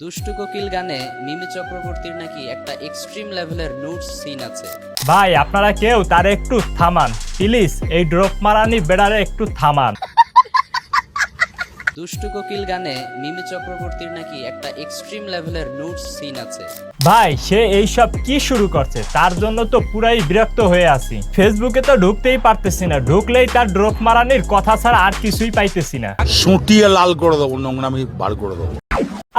দুষ্টু কোকিল গানে মিমি চক্রবর্তীর নাকি একটা এক্সট্রিম লেভেলের নুডস সিন আছে। ভাই আপনারা কেউ তারে একটু থামান প্লিজ, এই ড্রপ মারানি বেড়ারে একটু থামান। দুষ্টু কোকিল গানে মিমি চক্রবর্তীর নাকি একটা এক্সট্রিম লেভেলের নুডস সিন আছে। ভাই সে এইসব কি শুরু করছে, তার জন্য তো পুরাই বিরক্ত হয়ে আছি। ফেসবুকে তো ঢুকতেই পারতেছি না, ঢুকলেই তার ড্রপ মারানির কথা ছাড়া আর কিছুই পাইতেছি না। সুটিয়ে লাল করে দেবো, নোংরামি বার করে দেবো।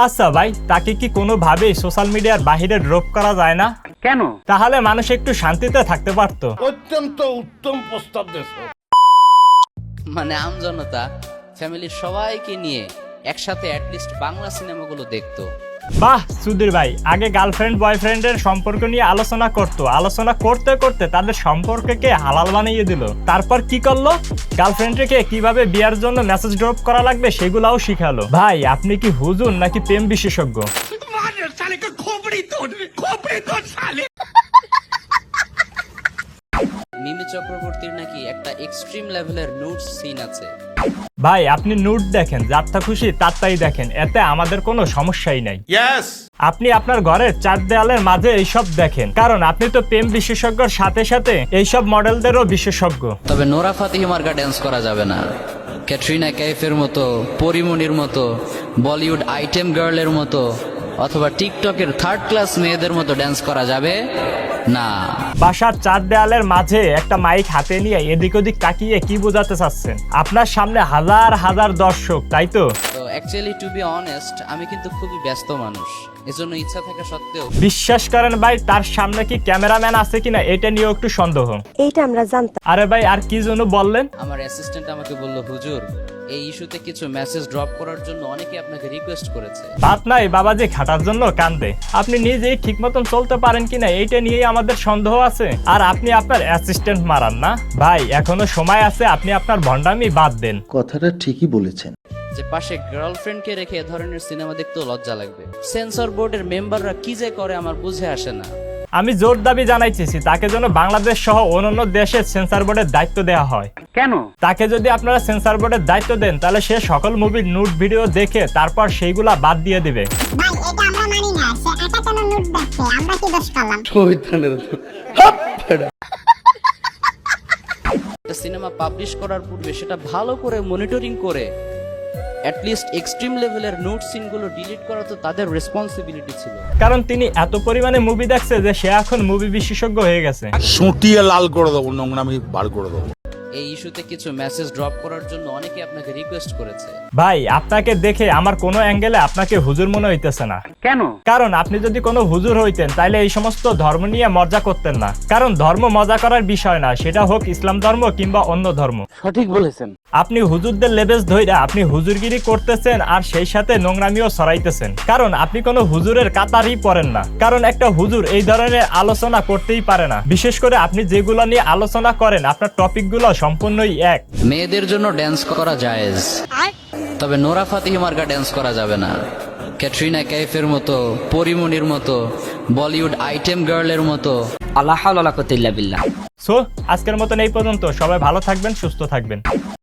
আচ্ছা ভাই, তাকে কি কোনোভাবেই সোশ্যাল মিডিয়ার বাহিরে ড্রপ করা যায় না? কেন? তাহলে মানুষ একটু শান্তিতে থাকতে পারতো। অত্যন্ত উত্তম প্রস্তাব দেশ। মানে আমজনতা ফ্যামিলির সবাইকে নিয়ে একসাথে অ্যাটলিস্ট বাংলা সিনেমাগুলো দেখতো। বাহ সুধীর ভাই, আগে গার্লফ্রেন্ড বয়ফ্রেন্ডের সম্পর্ক নিয়ে আলোচনা করতে করতে তাদের সম্পর্ককে হালাল বানিয়ে দিল। তারপর কি করলো? গার্লফ্রেন্ডকে কিভাবে বিয়ার জন্য মেসেজ ড্রপ করা লাগবে সেগুলাও শিখালো। ভাই আপনি কি হুজুর নাকি প্রেম বিশেষজ্ঞ? মিমি চক্রবর্তীর নাকি একটা এক্সট্রিম লেভেলের নুডস সিন আছে। ভাই আপনি নুট দেখেন, যারটা খুশি তারটাই দেখেন, এতে আমাদের কোনো সমস্যাই নাই। আপনি আপনার ঘরের চার দেয়ালের মাঝে এইসব দেখেন, কারণ আপনি তো প্রেম বিশেষজ্ঞর সাথে সাথে এইসব মডেলদেরও বিশেষজ্ঞ। তবে নোরা ফাতিহি মার্কা ড্যান্স করা যাবে না। ক্যাটরিনা কাইফের মতো, পরিমণির মতো, বলিউড আইটেম গার্লের মতো অথবা টিকটকের থার্ড ক্লাস মেয়েদের মতো ড্যান্স করা যাবে না। বাসার চার দেয়ালের মাঝে একটা মাইক হাতে নিয়ে এদিক ওদিক তাকিয়ে কি বোঝাতে চাচ্ছেন? আপনার সামনে হাজার হাজার দর্শক, তাই তো? তো অ্যাকচুয়ালি টু বি অনেস্ট, আমি কিন্তু খুবই ব্যস্ত মানুষ, এজন্য ইচ্ছা থাকা সত্ত্বেও বিশ্বাস করেন ভাই, তার সামনে কি ক্যামেরাম্যান আছে কিনা এটা নিয়েও একটু সন্দেহ। এইটা আমরা জানতাম। আরে ভাই আর কি জন্য বললেন? আমার অ্যাসিস্ট্যান্ট আমাকে বলল, হুজুর এই ইস্যুতে কিছু মেসেজ ড্রপ করার জন্য অনেকে আপনাকে রিকোয়েস্ট করেছে। বাত নাই বাবাজি খাটার জন্য কান্দে। আপনি নিজেই ঠিক মতন চলতে পারেন কিনা এইটা নিয়েই আমাদের সন্দেহ আছে, আর আপনি আপনার অ্যাসিস্ট্যান্ট মারান না। ভাই এখনো সময় আছে, আপনি আপনার ভন্ডামি বাদ দেন। কথাটা ঠিকই বলেছেন। যে পাশে গার্লফ্রেন্ডকে রেখে এ ধরনের সিনেমা দেখতেও লজ্জা লাগবে। সেন্সর বোর্ডের মেম্বাররা কি যে করে আমার বুঝে আসে না। আমি জোর দাবি জানাইতেছি তাকে যেন বাংলাদেশ সহ অন্যান্য দেশের সেন্সর বোর্ডের দায়িত্ব দেওয়া হয়। কেন? তাকে যদি আপনারা সেন্সর বোর্ডের দায়িত্ব দেন তাহলে সে সকল মুভির নুট ভিডিও দেখে তারপর সেইগুলা বাদ দিয়ে দিবে। ভাই এটা আমরা মানি না, সে একা কেন নোট দেখছে, আমরা কি দোষ করলাম? একটা সিনেমা পাবলিশ করার পূর্বে সেটা ভালো করে মনিটরিং করে অ্যাটলিস্ট এক্সট্রিম লেভেলের নোট সিনগুলো ডিলিট করা তো তাদের রেসপন্সিবিলিটি ছিল। কারণ তিনি এত পরিমাণে মুভি দেখছে যে সে এখন মুভি বিশেষজ্ঞ হয়ে গেছে। সুটিয়ে লাল করে দেবো, নোংরামি বার করে দেবো। এই ইস্যুতে কিছু মেসেজ ড্রপ করার জন্য অনেকে আপনাকে রিকোয়েস্ট করেছে। ভাই আপনাকে দেখে আমার কোনো অ্যাঙ্গেলে আপনাকে হুজুর মনে হইতেছে না। কেন? কারণ আপনি যদি কোনো হুজুর হইতেন তাইলে এই সমস্ত ধর্ম নিয়ে মজা করতেন না। কারণ ধর্ম মজা করার বিষয় না, সেটা হোক ইসলাম ধর্ম কিংবা অন্য ধর্ম। সঠিক বলেছেন। আপনি হুজুরদের লেবেস ধইরা আপনি হুজুরগিরি করতেছেন, আর সেই সাথে নোংরামিও ছড়াইতেছেন। কারণ আপনি কোনো হুজুরের কাতারই পড়েন না। কারণ একটা হুজুর এই ধরনের আলোচনা করতেই পারে না। বিশেষ করে আপনি যেগুলো নিয়ে আলোচনা করেন আপনার টপিকগুলো সম্পূর্ণই এক। মেয়েদের জন্য ড্যান্স করা জায়েজ, তবে নোরা ফাতিহি মার্কা ড্যান্স করা যাবে না। ক্যাটরিনা কাইফের মতো, পরিমণির মতো, বলিউড আইটেম গার্লের মতো। আল্লাহ হাওলা কুওয়াতা ইল্লা বিল্লাহ। সো আজকের মতন এই পর্যন্ত। সবাই ভালো থাকবেন, সুস্থ থাকবেন।